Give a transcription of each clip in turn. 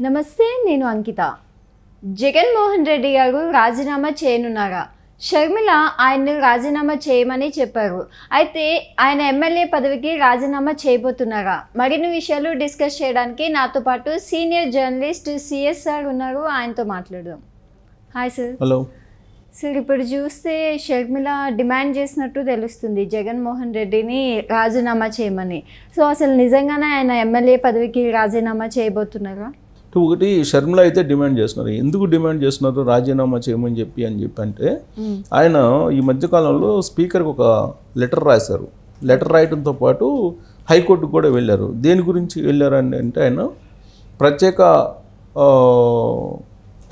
నమస్తే, నేను అంకిత. జగన్మోహన్ రెడ్డి గారు రాజీనామా చేయనున్నారా? షర్మిల ఆయన్ను రాజీనామా చేయమని చెప్పారు. అయితే ఆయన ఎమ్మెల్యే పదవికి రాజీనామా చేయబోతున్నారా? మరిన్ని విషయాలు డిస్కస్ చేయడానికి నాతో పాటు సీనియర్ జర్నలిస్ట్ సిఎస్ సార్ ఉన్నారు. ఆయనతో మాట్లాడదాం. Hi sir. హలో సార్, ఇప్పుడు చూస్తే షర్మిల డిమాండ్ చేసినట్టు తెలుస్తుంది జగన్మోహన్ రెడ్డిని రాజీనామా చేయమని. సో అసలు నిజంగానే ఆయన ఎమ్మెల్యే పదవికి రాజీనామా చేయబోతున్నారా? ఒకటి షర్మిల అయితే డిమాండ్ చేస్తున్నారు. ఎందుకు డిమాండ్ చేస్తున్నారు రాజీనామా చేయమని చెప్పి అంటే ఆయన ఈ మధ్యకాలంలో స్పీకర్కి ఒక లెటర్ రాశారు. లెటర్ రాయడంతో పాటు హైకోర్టుకు కూడా వెళ్ళారు. దేని గురించి వెళ్ళారు అంటే ఆయన ప్రత్యేక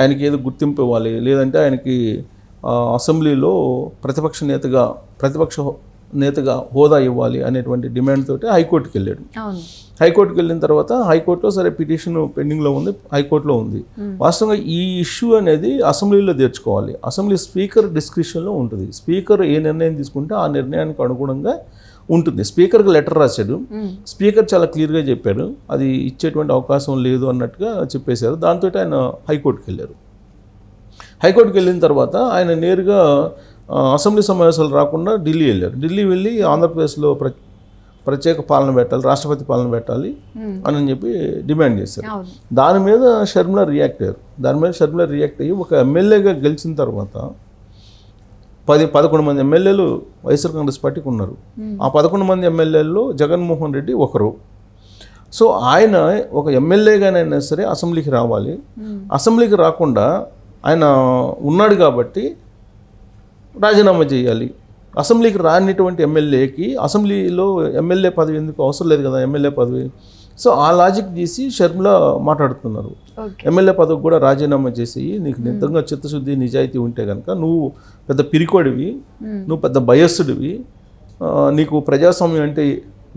ఆయనకి ఏదో గుర్తింపు ఇవ్వాలి, లేదంటే ఆయనకి అసెంబ్లీలో ప్రతిపక్ష నేతగా హోదా ఇవ్వాలి అనేటువంటి డిమాండ్ తోటి హైకోర్టుకి వెళ్ళాడు. హైకోర్టుకి వెళ్ళిన తర్వాత హైకోర్టులో సరే పిటిషన్ పెండింగ్లో ఉంది, హైకోర్టులో ఉంది. వాస్తవంగా ఈ ఇష్యూ అనేది అసెంబ్లీలో తెచ్చుకోవాలి. అసెంబ్లీ స్పీకర్ డిస్క్రిప్షన్లో ఉంటుంది. స్పీకర్ ఏ నిర్ణయం తీసుకుంటే ఆ నిర్ణయానికి అనుగుణంగా ఉంటుంది. స్పీకర్కి లెటర్ రాశాడు. స్పీకర్ చాలా క్లియర్గా చెప్పాడు, అది ఇచ్చేటువంటి అవకాశం లేదు అన్నట్టుగా చెప్పేశారు. దాంతో ఆయన హైకోర్టుకి వెళ్ళారు. హైకోర్టుకి వెళ్ళిన తర్వాత ఆయన నేరుగా అసెంబ్లీ సమావేశాలు రాకుండా ఢిల్లీ వెళ్ళారు. ఢిల్లీ వెళ్ళి ఆంధ్రప్రదేశ్లో ప్రత్యేక పాలన పెట్టాలి, రాష్ట్రపతి పాలన పెట్టాలి అని చెప్పి డిమాండ్ చేశారు. దాని మీద షర్మిల రియాక్ట్ అయ్యి ఒక ఎమ్మెల్యేగా గెలిచిన తర్వాత 11 మంది ఎమ్మెల్యేలు వైఎస్ఆర్ కాంగ్రెస్ పార్టీకి ఉన్నారు. ఆ 11 మంది ఎమ్మెల్యేల్లో జగన్మోహన్ రెడ్డి ఒకరు. సో ఆయన ఒక ఎమ్మెల్యేగానైనా సరే అసెంబ్లీకి రావాలి. అసెంబ్లీకి రాకుండా ఆయన ఉన్నాడు కాబట్టి రాజీనామా చేయాలి. అసెంబ్లీకి రానిటువంటి ఎమ్మెల్యేకి అసెంబ్లీలో ఎమ్మెల్యే పదవి ఎందుకు అవసరం లేదు కదా, ఎమ్మెల్యే పదవి. సో ఆ లాజిక్ తీసి షర్మిల మాట్లాడుతున్నారు. ఎమ్మెల్యే పదవికి కూడా రాజీనామా చేసి, నీకు నిజంగా చిత్తశుద్ధి నిజాయితీ ఉంటే కనుక, నువ్వు పెద్ద పిరికోడివి, నువ్వు పెద్ద బయస్సుడివి, నీకు ప్రజాస్వామ్యం అంటే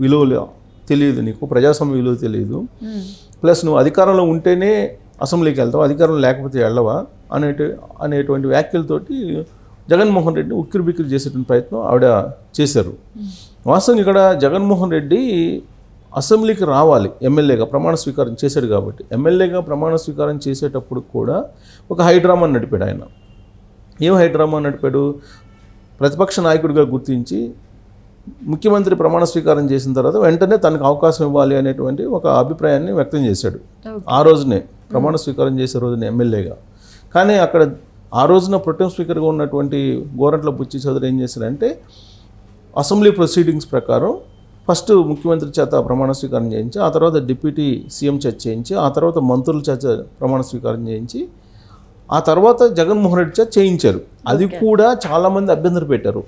విలువ తెలియదు, నీకు ప్రజాస్వామ్య విలువ తెలియదు, ప్లస్ నువ్వు అధికారంలో ఉంటేనే అసెంబ్లీకి వెళ్తావు, అధికారం లేకపోతే వెళ్ళవా అనేటువంటి వ్యాఖ్యలతోటి జగన్మోహన్ రెడ్డిని ఉక్కిరిబిక్కిరి చేసేటువంటి ప్రయత్నం ఆవిడ చేశారు. వాస్తవం ఇక్కడ జగన్మోహన్ రెడ్డి అసెంబ్లీకి రావాలి, ఎమ్మెల్యేగా ప్రమాణ స్వీకారం చేశాడు కాబట్టి. ఎమ్మెల్యేగా ప్రమాణ స్వీకారం చేసేటప్పుడు కూడా ఒక హైడ్రామా నడిపాడు ఆయన. ఏం హైడ్రామా నడిపాడు? ప్రతిపక్ష నాయకుడిగా గుర్తించి ముఖ్యమంత్రి ప్రమాణ స్వీకారం చేసిన తర్వాత వెంటనే తనకు అవకాశం ఇవ్వాలి అనేటువంటి ఒక అభిప్రాయాన్ని వ్యక్తం చేశాడు. ఆ రోజునే ప్రమాణ స్వీకారం చేసే రోజునే ఎమ్మెల్యేగా. కానీ అక్కడ ఆ రోజున ప్రొటెం స్పీకర్గా ఉన్నటువంటి గోరంట్ల బుచ్చి చౌదరి ఏం చేశారంటే, అసెంబ్లీ ప్రొసీడింగ్స్ ప్రకారం ఫస్ట్ ముఖ్యమంత్రి చేత ప్రమాణ స్వీకారం చేయించి, ఆ తర్వాత డిప్యూటీ సీఎం చేత చేయించి, ఆ తర్వాత మంత్రుల చేత ప్రమాణ స్వీకారం చేయించి, ఆ తర్వాత జగన్మోహన్ రెడ్డి చేత చేయించారు. అది కూడా చాలామంది అభ్యంతరం పెట్టారు.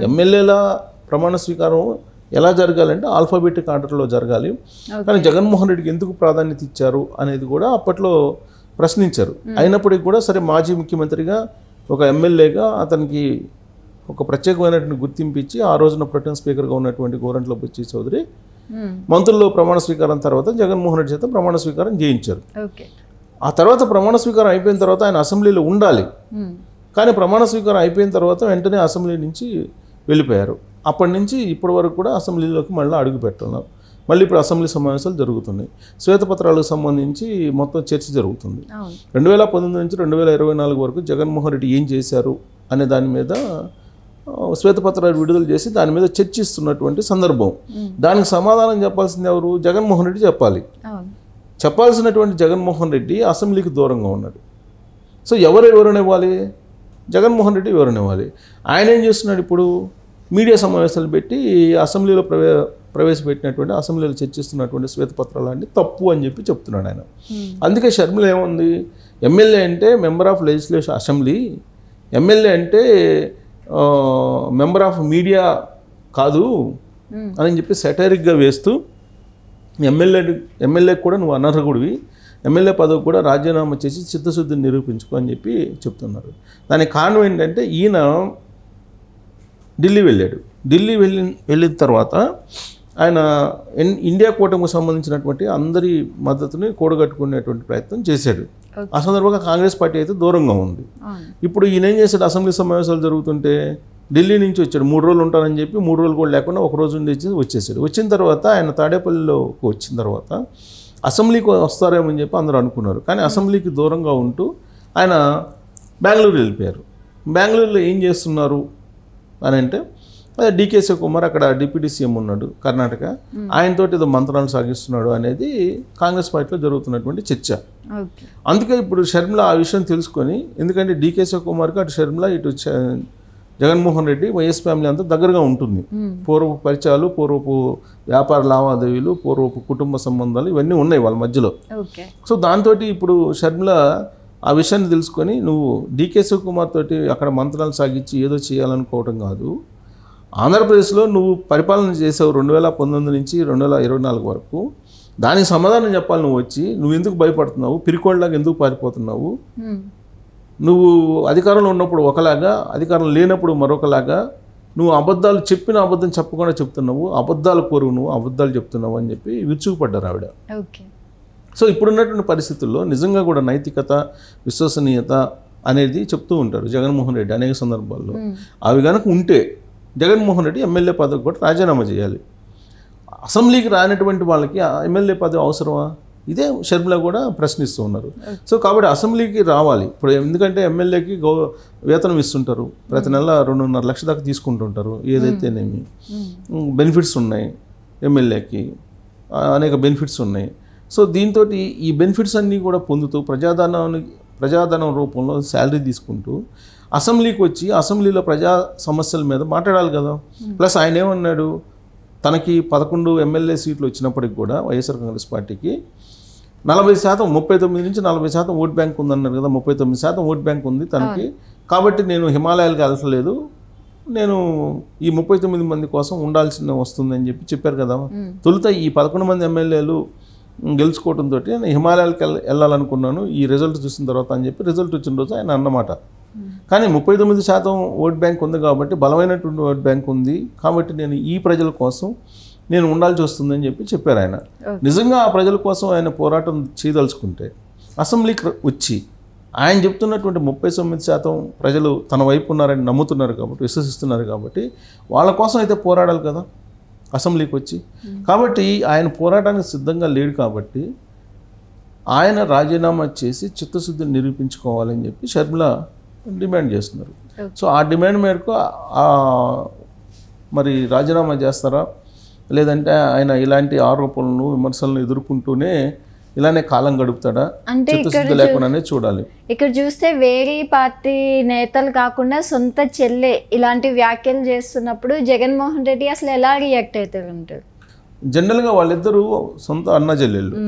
ఎమ్మెల్యేల ప్రమాణ స్వీకారం ఎలా జరగాలంటే ఆల్ఫాబెటిక్ ఆర్డర్లో జరగాలి, కానీ జగన్మోహన్ రెడ్డికి ఎందుకు ప్రాధాన్యత ఇచ్చారు అనేది కూడా అప్పట్లో ప్రశ్నించారు. అయినప్పటికీ కూడా సరే, మాజీ ముఖ్యమంత్రిగా ఒక ఎమ్మెల్యేగా అతనికి ఒక ప్రత్యేకమైనటువంటి గుర్తింపు ఇచ్చి, ఆ రోజున ప్రొటెం స్పీకర్గా ఉన్నటువంటి గోరంట్ల బుచ్చి చౌదరి మంత్రుల్లో ప్రమాణ స్వీకారం తర్వాత జగన్మోహన్ రెడ్డి చేత ప్రమాణ స్వీకారం చేయించారు. ఆ తర్వాత ప్రమాణ స్వీకారం అయిపోయిన తర్వాత ఆయన అసెంబ్లీలో ఉండాలి, కానీ ప్రమాణ స్వీకారం అయిపోయిన తర్వాత వెంటనే అసెంబ్లీ నుంచి వెళ్ళిపోయారు. అప్పటి నుంచి ఇప్పటి వరకు కూడా అసెంబ్లీలోకి మళ్ళీ అడుగు పెట్టున్నారు. మళ్ళీ ఇప్పుడు అసెంబ్లీ సమావేశాలు జరుగుతున్నాయి. శ్వేతపత్రాలకు సంబంధించి మొత్తం చర్చ జరుగుతుంది. 2019 నుంచి 2024 వరకు జగన్మోహన్ రెడ్డి ఏం చేశారు అనే దాని మీద శ్వేతపత్రాలు విడుదల చేసి దాని మీద చర్చిస్తున్నటువంటి సందర్భం. దానికి సమాధానం చెప్పాల్సింది ఎవరు? జగన్మోహన్ రెడ్డి చెప్పాలి. చెప్పాల్సినటువంటి జగన్మోహన్ రెడ్డి అసెంబ్లీకి దూరంగా ఉన్నాడు. సో ఎవరు వివరణ ఇవ్వాలి? జగన్మోహన్ రెడ్డి వివరణ ఇవ్వాలి. ఆయన ఏం చేస్తున్నాడు? ఇప్పుడు మీడియా సమావేశాలు పెట్టి అసెంబ్లీలో ప్రవేశపెట్టినటువంటి, అసెంబ్లీలో చర్చిస్తున్నటువంటి శ్వేతపత్రాలన్నీ తప్పు అని చెప్పి చెప్తున్నాడు ఆయన. అందుకే షర్మిల ఏముంది, ఎమ్మెల్యే అంటే member of legislative assembly, MLA అంటే మెంబర్ ఆఫ్ మీడియా కాదు అని చెప్పి సెటైరిక్గా వేస్తూ, ఎమ్మెల్యేకి కూడా నువ్వు అనర్హుడివి, ఎమ్మెల్యే పదవి కూడా రాజీనామా చేసి చిత్తశుద్ధిని నిరూపించుకో అని చెప్పి చెప్తున్నారు. దానికి కారణం ఏంటంటే, ఈయన ఢిల్లీ వెళ్ళాడు. ఢిల్లీ వెళ్ళిన తర్వాత ఆయన ఇండియా కూటమికి సంబంధించినటువంటి అందరి మద్దతుని కూడగట్టుకునేటువంటి ప్రయత్నం చేశాడు. ఆ సందర్భంగా కాంగ్రెస్ పార్టీ అయితే దూరంగా ఉంది. ఇప్పుడు ఈయన ఏం చేశాడు? అసెంబ్లీ సమావేశాలు జరుగుతుంటే ఢిల్లీ నుంచి వచ్చాడు. 3 రోజులు ఉంటానని చెప్పి 3 రోజులు కూడా లేకుండా ఒక రోజు వచ్చేసాడు. వచ్చిన తర్వాత ఆయన తాడేపల్లిలోకి వచ్చిన తర్వాత అసెంబ్లీకి వస్తారేమో అని చెప్పి అందరూ అనుకున్నారు. కానీ అసెంబ్లీకి దూరంగా ఉంటూ ఆయన బెంగళూరు వెళ్ళిపోయారు. బెంగళూరులో ఏం చేస్తున్నారు అని అంటే డీకే శివకుమార్ అక్కడ డిప్యూటీ సీఎం ఉన్నాడు కర్ణాటక, ఆయనతోటి ఏదో మంత్రాలు సాగిస్తున్నాడు అనేది కాంగ్రెస్ పార్టీలో జరుగుతున్నటువంటి చర్చ. అందుకే ఇప్పుడు షర్మిల ఆ విషయం తెలుసుకొని, ఎందుకంటే డీకే శివకుమార్కి అటు షర్మిల ఇటు జగన్మోహన్ రెడ్డి వైఎస్ ఫ్యామిలీ అంతా దగ్గరగా ఉంటుంది. పూర్వపు పరిచయాలు, పూర్వపు వ్యాపార లావాదేవీలు, పూర్వపు కుటుంబ సంబంధాలు ఇవన్నీ ఉన్నాయి వాళ్ళ మధ్యలో. సో దాంతో ఇప్పుడు షర్మిల ఆ విషయాన్ని తెలుసుకొని, నువ్వు డీకే శివకుమార్ తోటి అక్కడ మంత్రాలు సాగించి ఏదో చేయాలనుకోవటం కాదు, ఆంధ్రప్రదేశ్లో నువ్వు పరిపాలన చేసావు 2019 నుంచి 2024 వరకు, దానికి సమాధానం చెప్పాలి. నువ్వు వచ్చి నువ్వు ఎందుకు భయపడుతున్నావు, పిరికోళ్ళలాగా ఎందుకు పారిపోతున్నావు, నువ్వు అధికారంలో ఉన్నప్పుడు ఒకలాగా, అధికారం లేనప్పుడు మరొకలాగా, నువ్వు అబద్ధాలు చెప్పిన అబద్ధం చెప్పకుండా చెప్తున్నావు, అబద్ధాలు కోరువు, నువ్వు అబద్ధాలు చెప్తున్నావు అని చెప్పి విరుచుకుపడ్డారు ఆవిడ. సో ఇప్పుడున్నటువంటి పరిస్థితుల్లో నిజంగా కూడా నైతికత, విశ్వసనీయత అనేది చెప్తూ ఉంటారు జగన్మోహన్ రెడ్డి అనేక సందర్భాల్లో. అవి కనుక ఉంటే జగన్మోహన్ రెడ్డి ఎమ్మెల్యే పదవి కూడా రాజీనామా చేయాలి. అసెంబ్లీకి రానటువంటి వాళ్ళకి ఎమ్మెల్యే పదవి అవసరమా? ఇదే షర్మిల కూడా ప్రశ్నిస్తూ ఉన్నారు. సో కాబట్టి అసెంబ్లీకి రావాలి ఇప్పుడు. ఎందుకంటే ఎమ్మెల్యేకి వేతనం ఇస్తుంటారు, ప్రతి నెల 2.5 లక్షల దాకా తీసుకుంటుంటారు. ఏదైతేనేమి బెనిఫిట్స్ ఉన్నాయి ఎమ్మెల్యేకి, అనేక బెనిఫిట్స్ ఉన్నాయి. సో దీంతో ఈ బెనిఫిట్స్ అన్నీ కూడా పొందుతూ ప్రజాధనం రూపంలో శాలరీ తీసుకుంటూ అసెంబ్లీకి వచ్చి అసెంబ్లీలో ప్రజా సమస్యల మీద మాట్లాడాలి కదా. ప్లస్ ఆయన ఏమన్నాడు, తనకి 11 ఎమ్మెల్యే సీట్లు వచ్చినప్పటికి కూడా వైఎస్ఆర్ కాంగ్రెస్ పార్టీకి 40%, 39 నుంచి 40% ఓట్ బ్యాంక్ ఉందన్నారు కదా. 39% ఓట్ బ్యాంక్ ఉంది తనకి. కాబట్టి నేను హిమాలయాలకు వెళ్ళలేదు, నేను ఈ 39 మంది కోసం ఉండాల్సిన వస్తుందని చెప్పారు కదా. తొలుత ఈ 11 మంది ఎమ్మెల్యేలు గెలుచుకోవడంతో నేను హిమాలయాలకు వెళ్ళాలనుకున్నాను ఈ రిజల్ట్ చూసిన తర్వాత అని చెప్పి రిజల్ట్ వచ్చిన రోజు ఆయన అన్నమాట. కానీ 39% ఓట్ బ్యాంక్ ఉంది కాబట్టి, బలమైనటువంటి ఓట్ బ్యాంక్ ఉంది కాబట్టి నేను ఈ ప్రజల కోసం నేను ఉండాల్సి వస్తుందని చెప్పారు ఆయన. నిజంగా ఆ ప్రజల కోసం ఆయన పోరాటం చేయదలుచుకుంటే అసెంబ్లీకి వచ్చి ఆయన చెప్తున్నటువంటి 39% ప్రజలు తన వైపు ఉన్నారని నమ్ముతున్నారు కాబట్టి, విశ్వసిస్తున్నారు కాబట్టి వాళ్ళ కోసం అయితే పోరాడాలి కదా అసెంబ్లీకి వచ్చి. కాబట్టి ఆయన పోరాటానికి సిద్ధంగా లేడు కాబట్టి ఆయన రాజీనామా చేసి చిత్తశుద్ధిని నిరూపించుకోవాలని చెప్పి షర్మిల డిమాండ్ చేస్తున్నారు. సో ఆ డిమాండ్ మేరకు మరి రాజీనామా చేస్తారా, లేదంటే ఆయన ఇలాంటి ఆరోపణలను విమర్శలను ఎదుర్కొంటూనే ఇలానే కాలం గడుపుతాడా, చిత్తశుద్ధి లేకుండానే చూడాలి. ఇక్కడ చూస్తే వేరే పార్టీ నేతలు కాకుండా సొంత చెల్లె ఇలాంటి వ్యాఖ్యలు చేస్తున్నప్పుడు జగన్మోహన్ రెడ్డి అసలు ఎలా రియాక్ట్ అవుతారు అంటారు? జనరల్గా వాళ్ళిద్దరూ సొంత అన్న చెల్లెళ్ళు,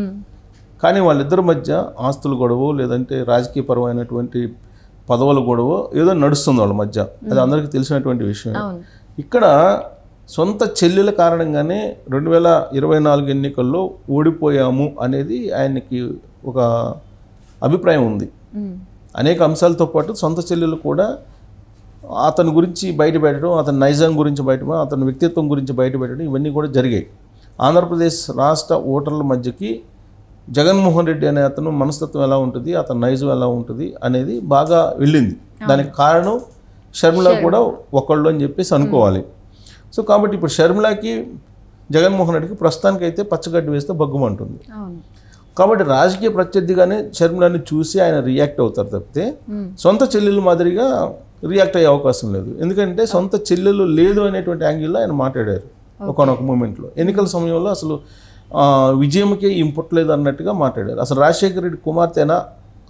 కానీ వాళ్ళిద్దరి మధ్య ఆస్తుల గొడవ లేదంటే రాజకీయపరమైనటువంటి పదవుల గొడవ ఏదో నడుస్తుంది వాళ్ళ మధ్య. అది అందరికీ తెలిసినటువంటి విషయం. ఇక్కడ సొంత చెల్లెల కారణంగానే 2024 ఎన్నికల్లో ఓడిపోయాము అనేది ఆయనకి ఒక అభిప్రాయం ఉంది. అనేక అంశాలతో పాటు సొంత చెల్లెలు కూడా అతని గురించి బయటపెట్టడం, అతని నైజం గురించి బయటపెట్టడం, అతని వ్యక్తిత్వం గురించి బయటపెట్టడం ఇవన్నీ కూడా జరిగాయి. ఆంధ్రప్రదేశ్ రాష్ట్ర ఓటర్ల మధ్యకి జగన్మోహన్ రెడ్డి అనే అతను మనస్తత్వం ఎలా ఉంటుంది, అతని నైజం ఎలా ఉంటుంది అనేది బాగా వెళ్ళింది. దానికి కారణం షర్మిల కూడా ఒకళ్ళు అని చెప్పేసి అనుకోవాలి. సో కాబట్టి ఇప్పుడు షర్మిలకి జగన్మోహన్ రెడ్డికి ప్రస్తుతానికైతే పచ్చగడ్డి వేస్తే బగ్గుమంటుంది. కాబట్టి రాజకీయ ప్రత్యర్థిగానే షర్మిలని చూసి ఆయన రియాక్ట్ అవుతారు తప్పితే సొంత చెల్లెలు మాదిరిగా రియాక్ట్ అయ్యే అవకాశం లేదు. ఎందుకంటే సొంత చెల్లెలు లేదు అనేటువంటి యాంగిల్లో ఆయన మాట్లాడారు ఒకనొక మూమెంట్లో. ఎన్నికల సమయంలో అసలు విజయంకే ఇంపుట్లేదు అన్నట్టుగా మాట్లాడారు. అసలు రాజశేఖర రెడ్డి కుమార్తెనా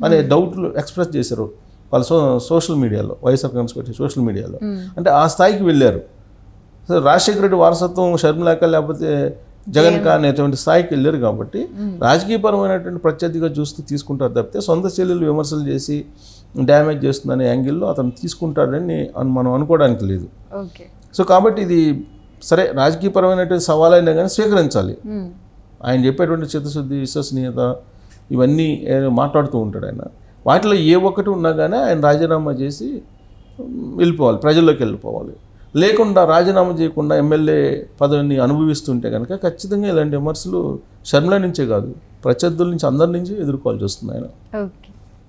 అనే డౌట్లు ఎక్స్ప్రెస్ చేశారు వాళ్ళు సోషల్ మీడియాలో, వైఎస్ఆర్ కాంగ్రెస్ పార్టీ సోషల్ మీడియాలో. అంటే ఆ స్థాయికి వెళ్ళారు. సో రాజశేఖర రెడ్డి వారసత్వం షర్మిలక లేకపోతే జగన్ కా అనేటువంటి స్థాయికి వెళ్ళారు. కాబట్టి రాజకీయపరమైనటువంటి ప్రత్యర్థిగా చూస్తూ తీసుకుంటారు తప్పితే సొంత చెల్లెలు విమర్శలు చేసి డ్యామేజ్ చేస్తుందనే యాంగిల్లో అతను తీసుకుంటాడని మనం అనుకోవడానికి లేదు. సో కాబట్టి ఇది సరే రాజకీయపరమైనటువంటి సవాలైనా కానీ స్వీకరించాలి. ఆయన చెప్పేటువంటి చిత్తశుద్ధి, విశ్వసనీయత ఇవన్నీ మాట్లాడుతూ ఉంటాడు ఆయన. వాటిలో ఏ ఒక్కటి ఉన్నా కానీ ఆయన రాజీనామా చేసి వెళ్ళిపోవాలి, ప్రజల్లోకి వెళ్ళిపోవాలి. లేకుండా రాజీనామా చేయకుండా ఎమ్మెల్యే పదవిని అనుభవిస్తుంటే కనుక ఖచ్చితంగా ఇలాంటి విమర్శలు షర్మిల నుంచే కాదు ప్రత్యర్థుల నుంచి అందరి నుంచి ఎదుర్కోవాల్సి వస్తుంది ఆయన.